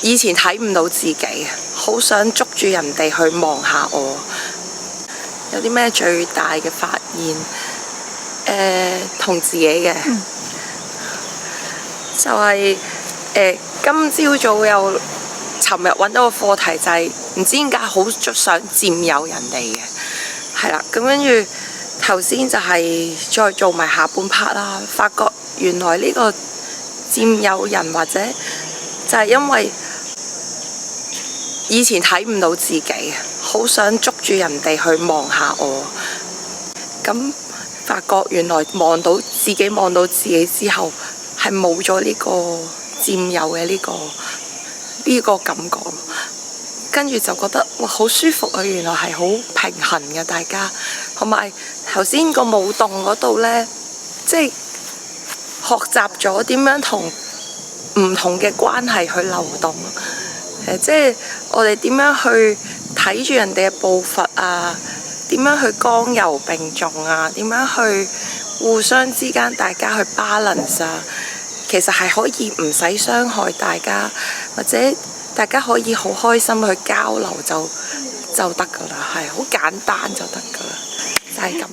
以前睇唔到自己，好想捉住人哋去望下我。有啲咩最大嘅發現？同自己嘅，就係今朝早有尋日揾到個課題，就係唔知點解好想佔有人哋嘅，係啦。咁跟住頭先就係再做埋下半 part 啦，發覺原來呢個佔有人或者就係因為以前睇唔到自己，好想捉住人哋去望下我。咁發覺原來望到自己之後，係冇咗呢個佔有嘅呢個感覺。跟住就覺得哇，好舒服啊！原來係好平衡嘅大家。同埋頭先個舞動嗰度呢，即係學習咗點樣同唔同嘅關係去流動。即係我哋點樣去睇住人哋嘅步伐啊？點樣去剛柔並重啊？點樣去互相之間大家去 balance 啊？其實係可以唔使傷害大家，或者大家可以好開心去交流就得㗎啦，係好簡單就得㗎啦，就係咁。